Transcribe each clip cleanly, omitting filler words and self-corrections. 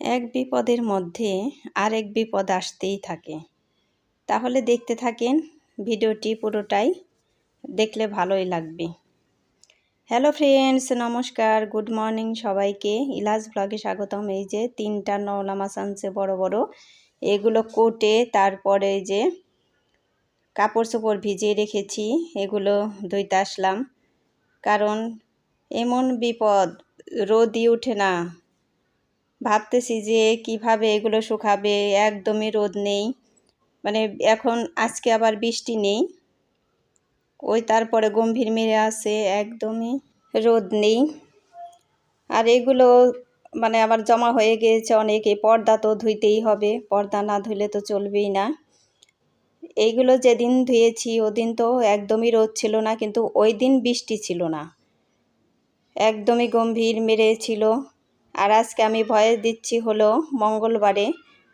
এক বিপদের মধ্যে আরেক বিপদ আসতেই থাকে। তাহলে দেখতে থাকেন ভিডিওটি পুরোটাই, দেখলে ভালোই লাগবে। হ্যালো ফ্রেন্ডস, নমস্কার, গুড মর্নিং সবাইকে। ইলাজ ব্লগে স্বাগতম। এই যে 3টা নওলা মাছ আনছে বড় বড়, এগুলো কোটে তারপরে এই যে কাপড় চোপড় ভিজিয়ে রেখেছি, এগুলো ধুইতে আসলাম। কারণ এমন বিপদ, রোদই ওঠে না। ভাবতেছি যে কিভাবে এগুলো শুকাবে, একদমই রোদ নেই। মানে এখন আজকে আবার বৃষ্টি নেই, ওই তারপরে গম্ভীর মেরে আছে, একদমই রোদ নেই। আর এগুলো মানে আবার জমা হয়ে গিয়েছে অনেক। এই পর্দা তো ধুইতেই হবে, পর্দা না ধুলে তো চলবেই না। এইগুলো যেদিন ধুয়েছি ওদিন তো একদমই রোদ ছিল না, কিন্তু ওই দিন বৃষ্টি ছিল না, একদমই গম্ভীর মেরেছিল। আর আজকে আমি ভয়েস দিচ্ছি হলো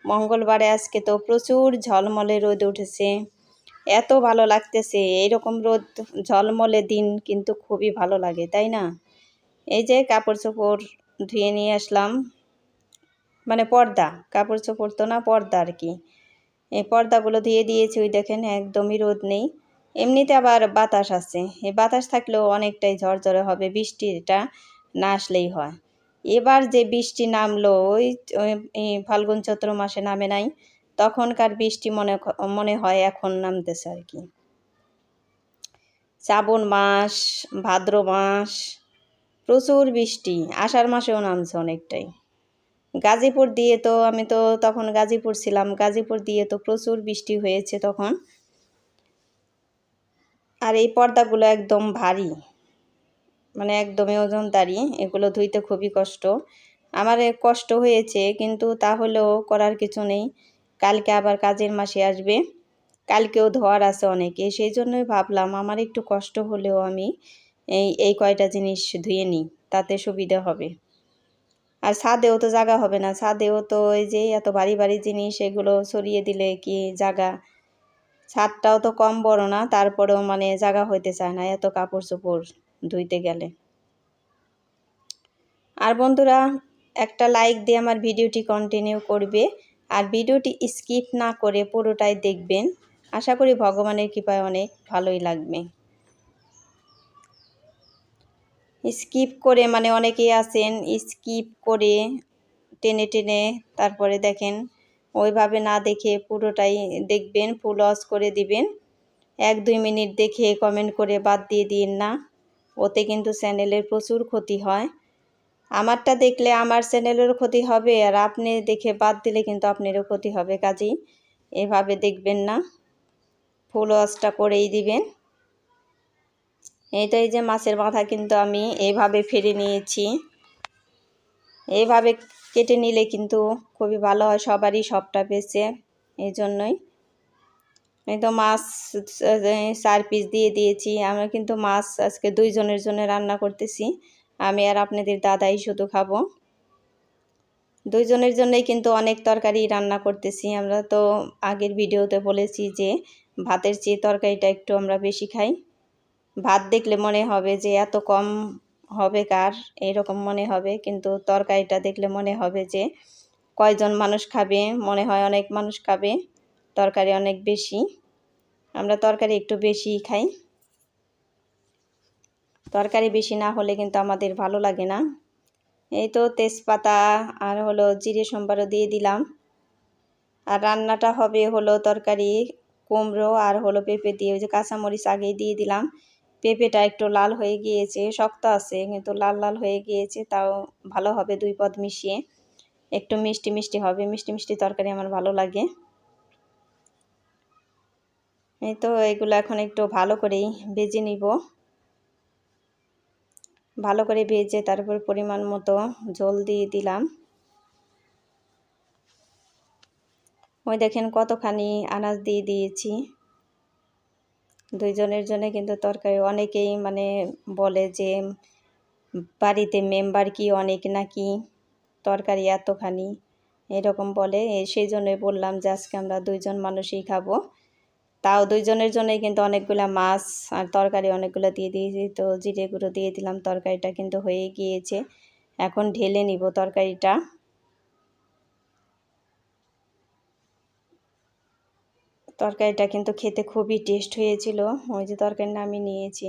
মঙ্গলবারে আজকে তো প্রচুর ঝলমলে রোদ উঠেছে, এত ভালো লাগতেছে। এইরকম রোদ ঝলমলে দিন কিন্তু খুবই ভালো লাগে, তাই না? এই যে কাপড় চোপড় ধুয়ে নিয়ে আসলাম, মানে পর্দা, কাপড় চোপড় তো না, পর্দা আর কি। এই পর্দাগুলো ধুয়ে দিয়েছি, ওই দেখেন একদমই রোদ নেই। এমনিতে আবার বাতাস আছে, এই বাতাস থাকলেও অনেকটাই ঝরঝরে হবে, বৃষ্টিটা না আসলেই হয়। এবার যে বৃষ্টি নামলো ওই ফাল্গুন চৈত্র মাসে নামে নাই, তখনকার বৃষ্টি মনে হয় এখন নামতেছে আর কি। শ্রাবণ মাস, ভাদ্র মাস প্রচুর বৃষ্টি, আষাঢ় মাসেও নামছে অনেকটাই। গাজীপুর দিয়ে তো আমি তো তখন গাজীপুর ছিলাম, গাজীপুর দিয়ে তো প্রচুর বৃষ্টি হয়েছে তখন। আর এই পর্দাগুলো একদম ভারী, মানে একদমই ওজনদারি, এগুলো ধুইতে খুবই কষ্ট। আমার কষ্ট হয়েছে, কিন্তু তাহলেও করার কিছু নেই। কালকে আবার কাজের মাসে আসবে, কালকেও ধোয়ার আছে অনেকে, সেই জন্যই ভাবলাম আমার একটু কষ্ট হলেও আমি এই কয়টা জিনিস ধুয়ে নিই, তাতে সুবিধা হবে। আর ছাদেও তো জায়গা হবে না, ছাদেও তো এই যে এত ভারী ভারী জিনিস, এগুলো সরিয়ে দিলে কি জায়গা। ছাদটাও তো কম বড় না, তারপরেও মানে জায়গা হইতে চায় না এত কাপড় চোপড় ধুইতে গেলে। আর বন্ধুরা, একটা লাইক দিয়ে আমার ভিডিওটি কন্টিনিউ করবে, আর ভিডিওটি স্কিপ না করে পুরোটাই দেখবেন। আশা করি ভগবানের কৃপায় অনেক ভালোই লাগবে। স্কিপ করে মানে অনেকেই আছেন স্কিপ করে টেনে টেনে তারপরে দেখেন, ওইভাবে না দেখে পুরোটাই দেখবেন, ফুল ওয়াচ করে দিবেন। 1-2 মিনিট দেখে কমেন্ট করে বাদ দিয়ে দিন না, ওতে কিন্তু চ্যানেলের প্রচুর ক্ষতি হয়। আমারটা দেখলে আমার চ্যানেলেরও ক্ষতি হবে, আর আপনি দেখে বাদ দিলে কিন্তু আপনারও ক্ষতি হবে। কাজেই এভাবে দেখবেন না, ফুল ওয়াচটা করেই দিবেন। এই তো এই যে মাছের মাথা কিন্তু আমি এইভাবে ফেলে নিয়েছি, এইভাবে কেটে নিলে কিন্তু খুবই ভালো হয়, সবারই সবটা বেঁচে। এই জন্যই এই তো মাছ 4 পিস দিয়ে দিয়েছি। আমরা কিন্তু মাছ আজকে 2 জনের জন্য রান্না করতেছি, আমি আর আপনাদের দাদাই শুধু খাবো। 2 জনের জন্যই কিন্তু অনেক তরকারি রান্না করতেছি। আমরা তো আগের ভিডিওতে বলেছি যে ভাতের চেয়ে তরকারিটা একটু আমরা বেশি খাই। ভাত দেখলে মনে হবে যে এত কম হবে কার, এরকম মনে হবে, কিন্তু তরকারিটা দেখলে মনে হবে যে কয়জন মানুষ খাবে, মনে হয় অনেক মানুষ খাবে, তরকারি অনেক বেশি। আমরা তরকারি একটু বেশিই খাই, তরকারি বেশি না হলে কিন্তু আমাদের ভালো লাগে না। এই তো তেজপাতা আর হলো জিরে সম্বারও দিয়ে দিলাম। আর রান্নাটা হবে হলো তরকারি কুমড়ো আর হলো পেঁপে দিয়ে, ওই যে কাঁচামরিচ আগেই দিয়ে দিলাম। পেঁপেটা একটু লাল হয়ে গিয়েছে, শক্ত আছে কিন্তু লাল লাল হয়ে গিয়েছে, তাও ভালো হবে 2 পদ মিশিয়ে। একটু মিষ্টি মিষ্টি হবে, মিষ্টি মিষ্টি তরকারি আমার ভালো লাগে। এই তো এগুলো এখন একটু ভালো করেই ভেজে নিব, ভালো করে ভেজে তারপর পরিমাণ মতো ঝোল দিয়ে দিলাম। ওই দেখেন কতখানি আনাজ দিয়ে দিয়েছি 2 জনের জন্য, কিন্তু তরকারি অনেকেই মানে বলে যে বাড়িতে মেম্বার কি অনেক নাকি, তরকারি এতখানি, এরকম বলে। সেই জন্যই বললাম যে আজকে আমরা 2 জন মানুষই খাবো, তাও 2 জনের জন্যই কিন্তু অনেকগুলা মাছ আর তরকারি অনেকগুলো দিয়ে দিয়েছি। তো জিরে গুঁড়ো দিয়ে দিলাম, তরকারিটা কিন্তু হয়ে গিয়েছে। এখন ঢেলে নিব তরকারিটা। তরকারিটা কিন্তু খেতে খুবই টেস্ট হয়েছিল। ওই যে তরকারি নামিয়ে নিয়েছি।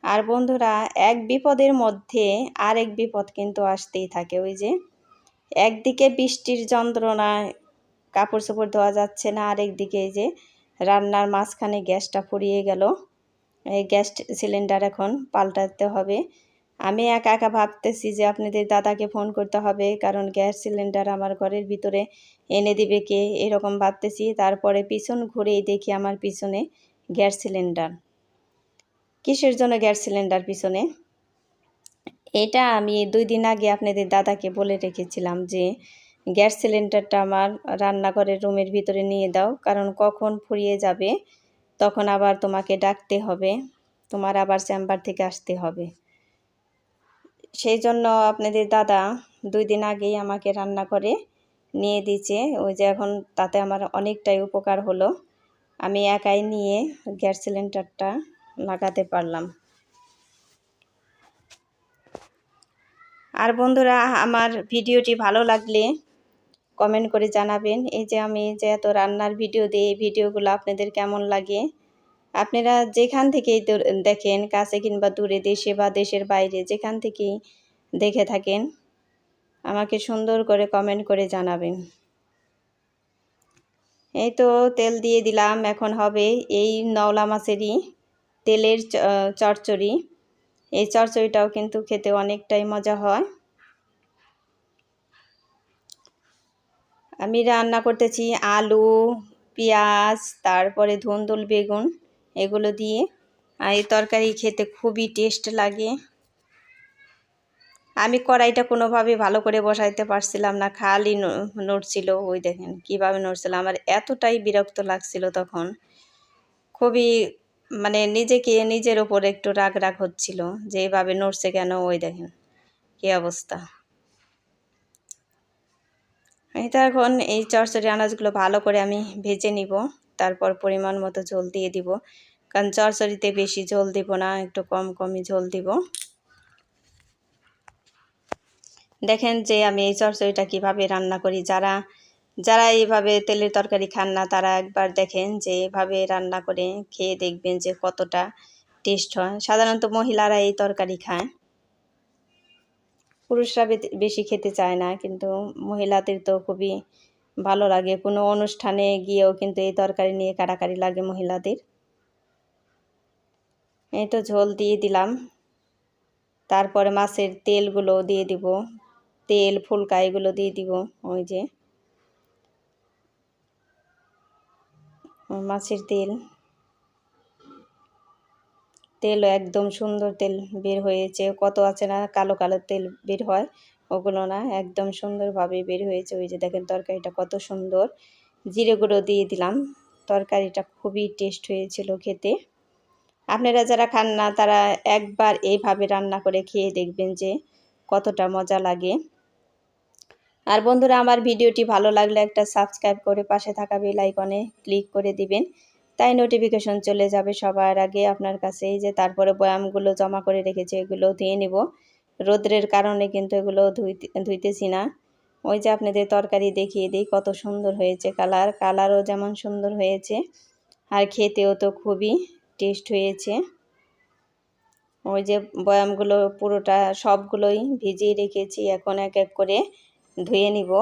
আর বন্ধুরা, এক বিপদের মধ্যে আরেক বিপদ কিন্তু আসতেই থাকে। ওই যে একদিকে বৃষ্টির যন্ত্রণায় কাপড় চোপড় ধোয়া যাচ্ছে না, আরেকদিকে এই যে রান্নার মাঝখানে গ্যাসটা ফুরিয়ে গেল। এই গ্যাস সিলিন্ডার এখন পাল্টাতে হবে। আমি একা একা ভাবতেছি যে আপনাদের দাদাকে ফোন করতে হবে, কারণ গ্যাস সিলিন্ডার আমার ঘরের ভিতরে এনে দিবে কে, এরকম ভাবতেছি। তারপরে পিছন ঘুরেই দেখি আমার পিছনে গ্যাস সিলিন্ডার। কিসের জন্য গ্যাস সিলিন্ডার পিছনে? এটা আমি 2 দিন আগে আপনাদের দাদাকে বলে রেখেছিলাম যে গ্যাস সিলিন্ডারটা আমার রান্নাঘরের রুমের ভিতরে নিয়ে দাও, কারণ কখন ফুরিয়ে যাবে তখন আবার তোমাকে ডাকতে হবে, তোমার আবার চেম্বার থেকে আসতে হবে। সেই জন্য আপনাদের দাদা 2 দিন আগেই আমাকে রান্না করে নিয়ে দিয়েছে। ওই যে এখন তাতে আমার অনেকটাই উপকার হলো। আমি একাই নিয়ে গ্যাস সিলিন্ডারটা লাগাতে পারলাম। আর বন্ধুরা, আমার ভিডিওটি ভালো লাগলে কমেন্ট করে জানাবেন। এই যে আমি যে এত রান্নার ভিডিও দিই, এই ভিডিওগুলো আপনাদের কেমন লাগে? আপনারা যেখান থেকেই দেখেন, কাছে কিংবা দূরে, দেশে বা দেশের বাইরে, যেখান থেকেই দেখে থাকেন, আমাকে সুন্দর করে কমেন্ট করে জানাবেন। এই তো তেল দিয়ে দিলাম। এখন হবে এই নওলা মাছেরই তেলের চচ্চড়ি। এই চচ্চড়িটাও কিন্তু খেতে অনেকটাই মজা হয়। আমি রান্না করতেছি আলু, পেঁয়াজ, তারপরে ধুন্দুল বেগুন, এগুলো দিয়ে। আর এই তরকারি খেতে খুবই টেস্ট লাগে। আমি কড়াইটা কোনোভাবে ভালো করে বসাইতে পারছিলাম না, খালি নড়ছিল। ওই দেখেন কীভাবে নড়ছিল। আমার এতটাই বিরক্ত লাগছিল তখন, খুবই মানে নিজেকে নিজের ওপর একটু রাগ রাগ হচ্ছিল যে এইভাবে নড়ছে কেন। ওই দেখেন কী অবস্থা। এটা এখন এই চচ্চড়ি আনাজগুলো ভালো করে আমি ভেজে নিব, তারপর পরিমাণ মতো ঝোল দিয়ে দিব। কারণ চচ্চড়িতে বেশি ঝোল দিব না, একটু কম কমই ঝোল দিব। দেখেন যে আমি এই চচ্চড়িটা কীভাবে রান্না করি। যারা যারা এইভাবে তেলের তরকারি খান না, তারা একবার দেখেন যে এভাবে রান্না করে খেয়ে দেখবেন যে কতটা টেস্ট হয়। সাধারণত মহিলারা এই তরকারি খায়, পুরুষরা বেশি খেতে চায় না, কিন্তু মহিলাদের তো খুবই ভালো লাগে। কোনো অনুষ্ঠানে গিয়েও কিন্তু এই তরকারি নিয়ে কাড়াকাড়ি লাগে মহিলাদের। এই তো ঝোল দিয়ে দিলাম, তারপরে মাছের তেলগুলো দিয়ে দিব, তেল ফুলকা এগুলো দিয়ে দিব। ওই যে মাছের তেলও একদম সুন্দর তেল বের হয়েছে। কত আছে না কালো কালো তেল বের হয়, ওগুলো না, একদম সুন্দরভাবে বের হয়েছে। ওই যে দেখেন তরকারিটা কত সুন্দর। জিরে গুঁড়ো দিয়ে দিলাম। তরকারিটা খুবই টেস্ট হয়েছিল খেতে। আপনারা যারা খান না, তারা একবার এইভাবে রান্না করে খেয়ে দেখবেন যে কতটা মজা লাগে। আর বন্ধুরা, আমার ভিডিওটি ভালো লাগলে একটা সাবস্ক্রাইব করে পাশে থাকা বেল আইকনে ক্লিক করে দিবেন, তাই নোটিফিকেশন চলে যাবে সবার আগে আপনার কাছে। এই যে তারপরে বয়ামগুলো জমা করে রেখেছি, এগুলো ধুয়ে নেব। রোদ্রের কারণে কিন্তু এগুলো ধুইতেছি না। ওই যে আপনাদের তরকারি দেখিয়ে দিই, কত সুন্দর হয়েছে কালারও যেমন সুন্দর হয়েছে, আর খেতেও তো খুবই টেস্ট হয়েছে। ওই যে বয়ামগুলো পুরোটা সবগুলোই ভিজিয়ে রেখেছি, এখন এক এক করে ধুয়ে নিব।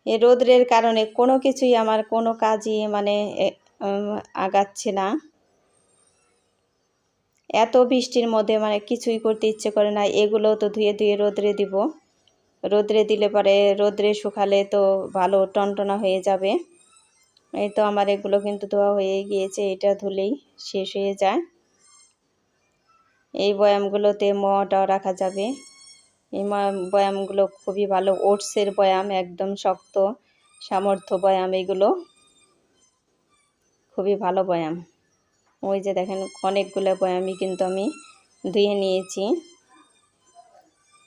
এই রোদ্রের কারণে কোনো কিছুই আমার কোনো কাজই মানে আগাচ্ছে না। এত বৃষ্টির মধ্যে মানে কিছুই করতে ইচ্ছে করে না। এগুলো তো ধুয়ে ধুয়ে রোদ্রে দিব, রোদ্রে দিলে পরে রোদ্রে শুকালে তো ভালো টনটনা হয়ে যাবে। এই তো আমার এগুলো কিন্তু ধোয়া হয়ে গিয়েছে, এটা ধুলেই শেষ হয়ে যায়। এই বয়ামগুলোতে মোয়াটাও রাখা যাবে। এই বয়ামগুলো খুবই ভালো, ওটসের বয়াম, একদম শক্ত সামর্থ্য বয়াম, এগুলো খুবই ভালো বয়াম। ওই যে দেখেন অনেকগুলো বয়ামই কিন্তু আমি ধুয়ে নিয়েছি।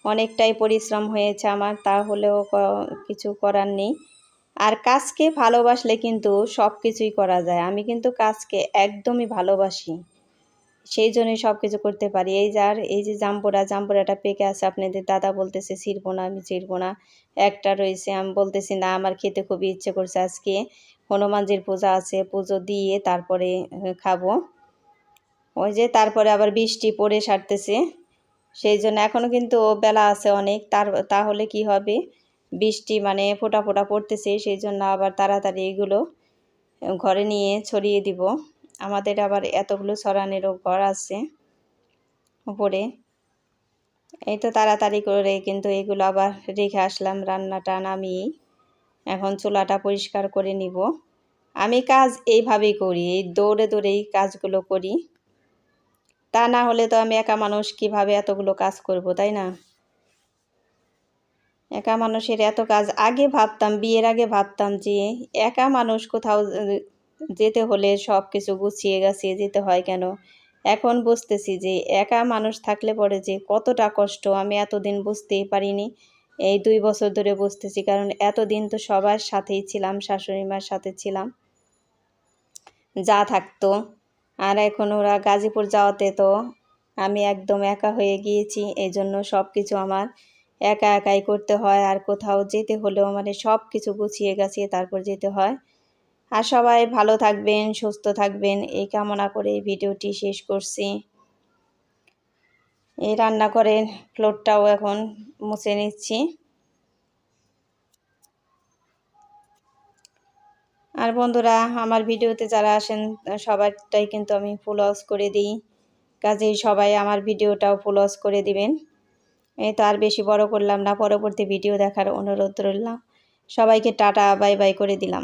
অনেকটাই পরিশ্রম হয়েছে আমার, তাহলেও কিছু করার নেই। আর কাজকে ভালোবাসলে কিন্তু সব কিছুই করা যায়। আমি কিন্তু কাজকে একদমই ভালোবাসি, সেই জন্যই সব কিছু করতে পারি। এই যে জাম্বুরাটা পেকে আছে, আপনাদের দাদা বলতেছে ছিঁড়বো না, আমি ছিঁড়বো না। একটা রয়েছে, আমি বলতেছি না, আমার খেতে খুবই ইচ্ছে করছে আজকে। হনুমানজির পূজা আছে, পুজো দিয়ে তারপরে খাবো। ওই যে তারপরে আবার বৃষ্টি পড়ে সারতেছে, সেই জন্য এখনও কিন্তু বেলা আছে অনেক। তাহলে কি হবে, বৃষ্টি মানে ফোঁটা ফোঁটা পড়তেছে, সেই জন্য আবার তাড়াতাড়ি এগুলো ঘরে নিয়ে ছড়িয়ে দিব। আমাদের আবার এতগুলো ছড়ানেরও ঘর আছে উপরে। এই তো তাড়াতাড়ি করে কিন্তু এগুলো আবার রেখে আসলাম, রান্নাটা নামিয়ে এখন চুলাটা পরিষ্কার করে নিব। আমি কাজ এইভাবেই করি, এই দৌড়ে দৌড়েই কাজগুলো করি। তা না হলে তো আমি একা মানুষ কিভাবে এতগুলো কাজ করব, তাই না? একা মানুষের এত কাজ, আগে ভাবতাম, বিয়ের আগে ভাবতাম যে একা মানুষ কোথাও যেতে হলে সব কিছু গুছিয়ে গাছিয়ে যেতে হয় কেন। এখন বুঝতেছি যে একা মানুষ থাকলে পরে যে কতটা কষ্ট আমি এতদিন বুঝতেই পারিনি। এই 2 বছর ধরে বুঝতেছি, কারণ এতদিন তো সবার সাথেই ছিলাম, শাশুড়ি মার সাথে ছিলাম, যা থাকতো। আর এখন ওরা গাজীপুর যাওয়াতে তো আমি একদম একা হয়ে গিয়েছি, এই জন্য সব কিছু আমার একা একাই করতে হয়। আর কোথাও যেতে হলেও মানে সব কিছু গুছিয়ে গাছিয়ে তারপর যেতে হয়। আর সবাই ভালো থাকবেন, সুস্থ থাকবেন এই কামনা করে ভিডিওটি শেষ করছি। এই রান্নাঘরের ফ্লোরটাও এখন মুছে নিচ্ছি। আর বন্ধুরা, আমার ভিডিওতে যারা আসেন সবারটাই কিন্তু আমি ফলোস করে দিই, কাজেই সবাই আমার ভিডিওটাও ফলোস করে দিবেন। এই তো আর বেশি বড় করলাম না, পরবর্তী ভিডিও দেখার অনুরোধ রইল। সবাইকে টাটা বাই বাই করে দিলাম।